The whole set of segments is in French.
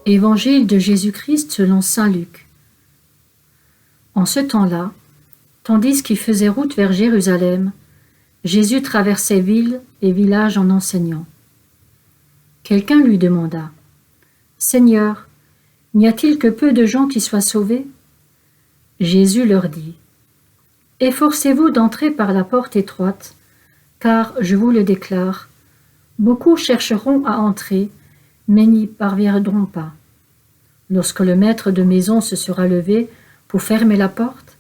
Évangile de Jésus-Christ selon saint Luc. En ce temps-là, tandis qu'il faisait route vers Jérusalem, Jésus traversait villes et villages en enseignant. Quelqu'un lui demanda : « Seigneur, n'y a-t-il que peu de gens qui soient sauvés ?» Jésus leur dit : « Efforcez-vous d'entrer par la porte étroite, car, je vous le déclare, beaucoup chercheront à entrer, mais n'y parviendront pas. Lorsque le maître de maison se sera levé pour fermer la porte,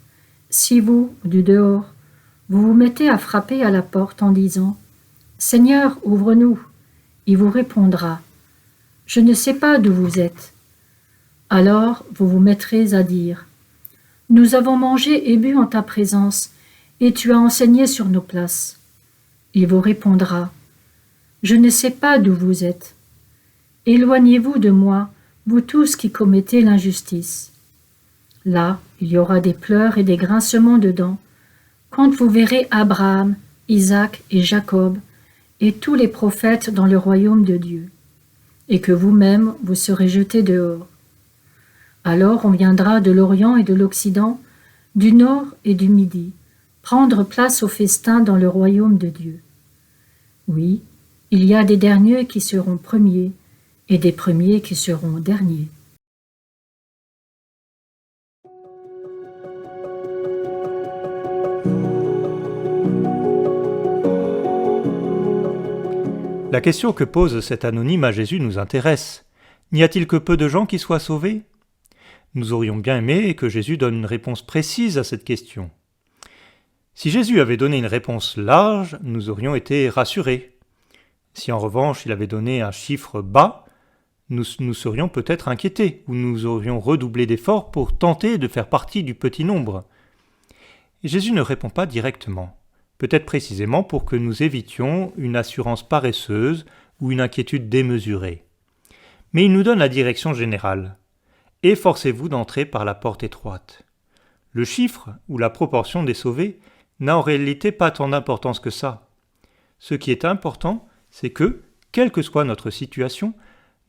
si vous, du dehors, vous vous mettez à frapper à la porte en disant : « Seigneur, ouvre-nous », il vous répondra : « Je ne sais pas d'où vous êtes. » Alors vous vous mettrez à dire : « Nous avons mangé et bu en ta présence, et tu as enseigné sur nos places. » Il vous répondra : « Je ne sais pas d'où vous êtes. Éloignez-vous de moi, vous tous qui commettez l'injustice. » Là, il y aura des pleurs et des grincements de dents, quand vous verrez Abraham, Isaac et Jacob, et tous les prophètes dans le royaume de Dieu, et que vous-même vous serez jetés dehors. Alors on viendra de l'Orient et de l'Occident, du Nord et du Midi, prendre place au festin dans le royaume de Dieu. Oui, il y a des derniers qui seront premiers, et des premiers qui seront derniers. La question que pose cet anonyme à Jésus nous intéresse. N'y a-t-il que peu de gens qui soient sauvés ? Nous aurions bien aimé que Jésus donne une réponse précise à cette question. Si Jésus avait donné une réponse large, nous aurions été rassurés. Si en revanche il avait donné un chiffre bas, nous serions peut-être inquiétés, ou nous aurions redoublé d'efforts pour tenter de faire partie du petit nombre. Et Jésus ne répond pas directement, peut-être précisément pour que nous évitions une assurance paresseuse ou une inquiétude démesurée. Mais il nous donne la direction générale. Efforcez-vous d'entrer par la porte étroite. Le chiffre ou la proportion des sauvés n'a en réalité pas tant d'importance que ça. Ce qui est important, c'est que, quelle que soit notre situation,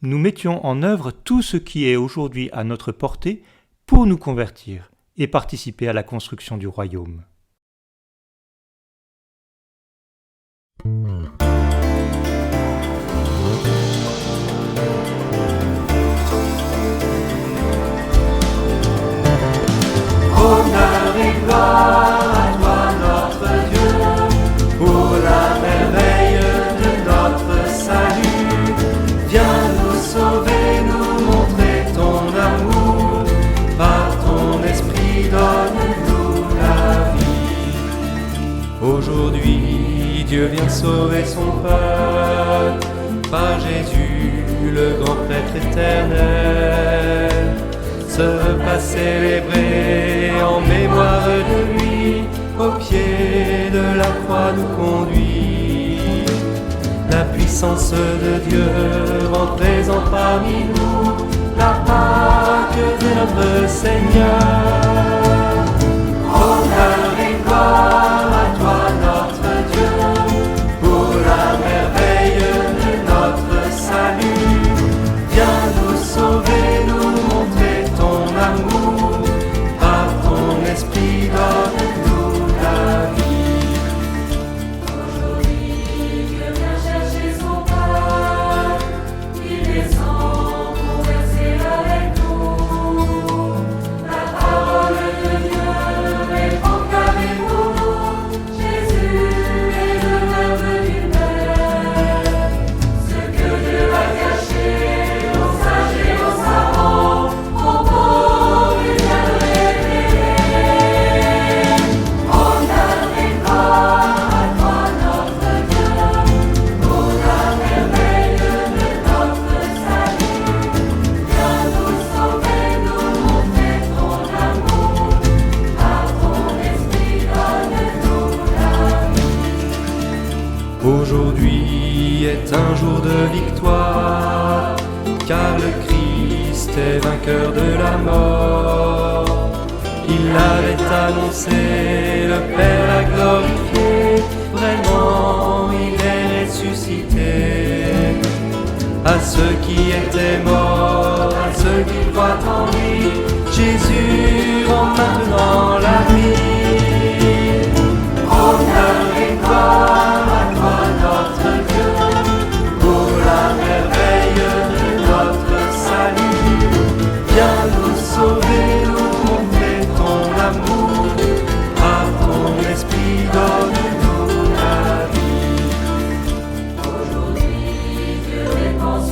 nous mettions en œuvre tout ce qui est aujourd'hui à notre portée pour nous convertir et participer à la construction du royaume. Honneur et gloire à toi notre Dieu, pour la merveille de notre salut. Viens nous sauver, nous montrer ton amour, par ton esprit donne-nous la vie. Aujourd'hui, Dieu vient sauver son peuple, par Jésus, le grand prêtre éternel. Ce repas célébré en mémoire de lui, au pied de la croix nous conduit. La puissance de Dieu rend présent parmi nous, la Pâque de notre Seigneur. Honneur et gloire à toi notre Dieu, pour la merveille de notre salut. Viens nous sauver, nous montrer ton amour, par ton esprit donne-nous la vie. Aujourd'hui, Dieu vient chercher son peuple, il descend converser avec nous. La parole de Dieu est proclamée pour nous, Jésus est le Verbe du Père. Ce que Dieu a caché aux sages et aux savants, aux pauvres il vient le révéler. Honneur et gloire à toi notre Dieu, pour la merveille de notre salut. Viens nous sauver, nous montrer ton amour, par ton esprit donne-nous la vie. Aujourd'hui est un jour de victoire, car le Christ est vainqueur de la mort. Il l'avait annoncé, le Père l'a glorifié, vraiment il est ressuscité. À ceux qui étaient morts, à soit en lui.